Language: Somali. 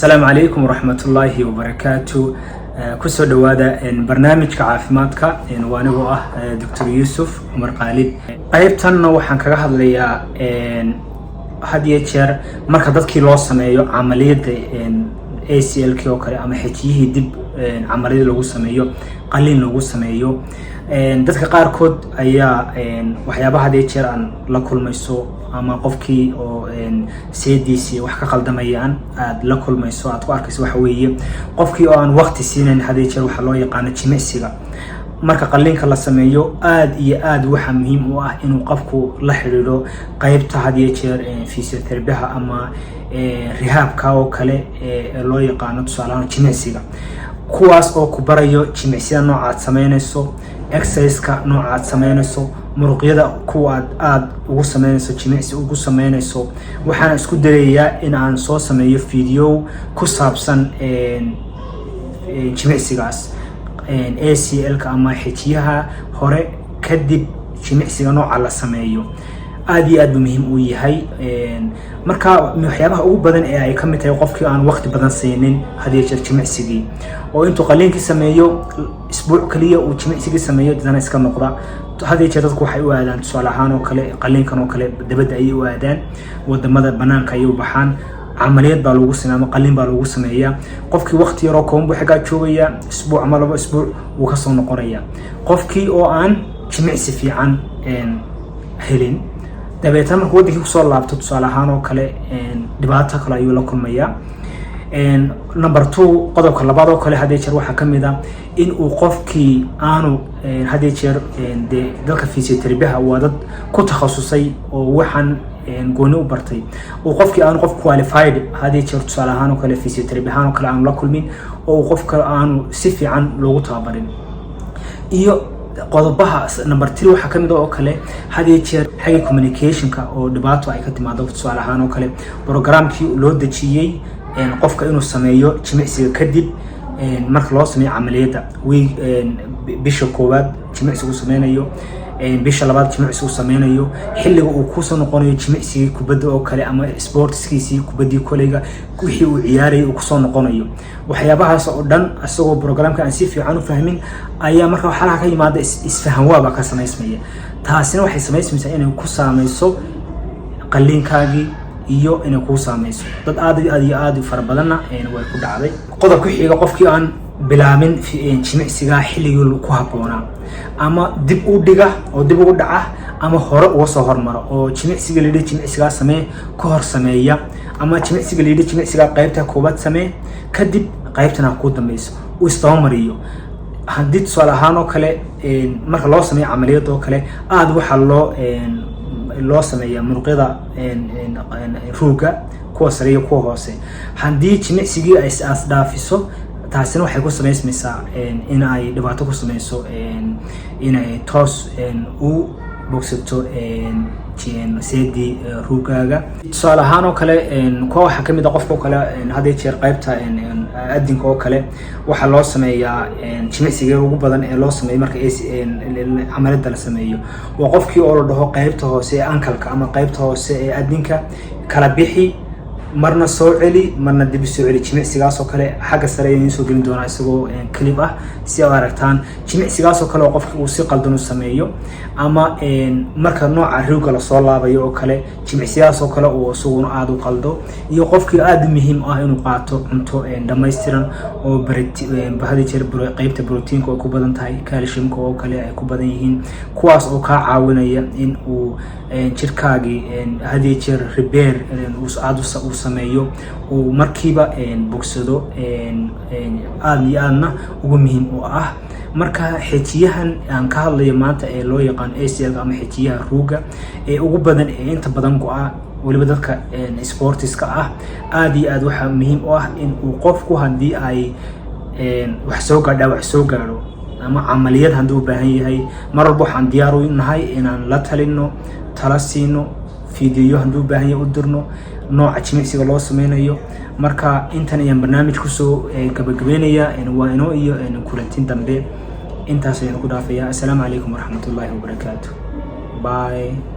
السلام عليكم ورحمة الله وبركاته. كسر دوادا إن برنامج كعافيماتك إن وأنا دكتور يوسف عمر قالب. قيبتنا وحن كجهد ليا إن هدية شر مركز كيلو سمايو عملية إن ACL كيو كلا أما حكيه دب عملية لو سمايو قليل لو سمايو إن دتك قاركود أيا إن وحيابها هدية شر عن لكل ميسو ama qofkii oo CDC wax ka qaldamayaan aad la kulmayso aad ku arkayso waxa weeye qofkii oo aan waqti siinayn hadii jeer waxa loo yaqaan jimicsiga marka qalliinka la sameeyo aad iyo aad waxa muhiim u ah inuu qofku la xiriiro qaybta hadii jeer physiotherapy ama rehabka oo kale loo yaqaan tusaalahan jimicsiga kuwaas oo ku barayo jimicsiga noocaad sameynayso exercise-ka noocaad sameynayso muruqyada kuwa aad ugu sameynayso jimicsi ugu sameynayso waxaan isku dayayaa in aan soo sameeyo video ku saabsan jimicsigaas ACL-ka ama xijiyaha hore kadib jimicsiga nooca la sameeyo aad iyo aad muhiim u yahay marka waxyaabaha ugu badan ee ay ka mid tahay qofkii aan waqti badan siinin hadii jeer jimicsigii oo intuu qalliinka sameeyo isbuuc kaliya uu jimicsigii sameeyo dadana iska noqda hadii jeer dadku waxay u aadaan tusaale ahaan oo kale qalliinkan oo kale dabada ay u aadaan wadamada banaanka ay u baxaan عمليات بالوجوسنا ما قلين بالوجوسنا قفكي وقت يراكم بحاجات شوية أسبوع ما لبا أسبوع وكسرنا قرية قفكي أو عن جميع سفي عن هلين دبيتها من قوة دقيقة صار لابتو تصالحانه كله دبعتها كلا يولاكم مياه نمبر 2 قدوك الله بعضه كله هذا يشرو حكم إذا إن وقفكي أنو هذا يشر ذلك فيزيوثيرابي وادد كتخصصي ووحن نقولوا برتي وقفك أنا قف qualified هذه شرط صالحانو كله فيزيوثيرابي هانو كله عن لكل مين وقفك أنا سفي عن لغة عبارين إيو قضبها نمبر 3 وحكم ذا أكله هذه شر حاجة communication كا أو دبعته أي كتير ما ضفت صالحانو كله برنامج كي لود شيء قفك إنه سمايو جميع كدب مرخلاص من عمليته وبيشكوات جميع سمينايو bisha labaad jimicsigu sameeyo xilliga uu ku soo noqonayo jimicsiga kubadda oo kale ama sportskiisii kubadii kolayga wixii uu ciyaaray uu ku soo noqonayo waxyaabahaas oo dhan asagoo programka aan si fiican u fahmin ayaa marka waxa ka yimaada isfahan waaba ka sameysmaya taasina waxay sameysmaysaa inay ku saameyso qalliinkaagii iyo inay ku saameyso dad aad u fara badanna way ku dhacday qodobka xiga qofkii aan bilaamin jimicsiga xilligii ku haboonaa ama dib u dhiga oo dib ugu dhaca ama hore uga soo hormaro oo jimicsiga leeyahay jimicsiga samee ka hor sameeya ama jimicsiga leeyahay jimicsiga qaybta koobaad samee kadib qaybtana ku dambayso uu istamariyo hadii su'aalahaan oo kale marka loo sameeyo amaliyad oo kale aad waxa loo sameeyaa muruqyada ruuga kuwa sare iyo kuwa hoose hadii jimicsiga ay is dhaafiso taasina waxay ku sameysmaysaa in ay dhibaato ku sameyso in ay toos u bogsato seedi ruugaaga tusaale ahaan oo kale kuwa waxa kamid ah qofka kale hadii jeer qaybta adinka oo kale waxa loo sameeyaa jimicsiga ugu badan ee loo sameeyo marka amaliyada la sameeyo waa qofkii oo la dhaho qaybta hoose ee ankalka ama qaybta hoose ee adinka kala bixi marna soo celi marna dib soo celi jimicsigaas oo kale xagga sare ayuu soo gelin doonaa isagoo clip ah si aad aragtaan jimicsigaas oo kale qofka uu si qaldan u sameeyo ama marka nooca ruuga la soo laabayo oo kale jimicsigaas oo kale uu suuqna aad u qaldo iyo qofkii aad muhiim ah inuu qaato cunto dhameystiran oo bahadi jeer qaybta proteinka oo ku badan tahay calciumka oo kale ay ku badan yihiin kuwaas oo ka caawinaya in uu jirkaagi hadii jeer repair aad u sameeyo oo markiiba bogsado aad iyo aadna ugu muhiim u ah marka xijiyahan aan ka hadlayo maanta ee loo yaqaan ACL ama xijiyaha ruuga ee ugu badan ee inta badan go'a waliba dadka sportiska ah aad iyo aad waxa muhiim u ah in uu qofku hadii ay wax soo gaadho ama amaliyad haduu baahan yahay mar walba waxaan diyaar u nahay inaan la talino tala siino video haduu baahan yahay u dirno nooca jimicsiga loo sameynayo marka intan ayaan barnaamij ku soo gabagabeynaya waa inoo iyo kulantin dambe intaas ayaan ku dhaafayaa. Assalaamu calaykum waraxmatullaahi wabarakaatuh. Bye.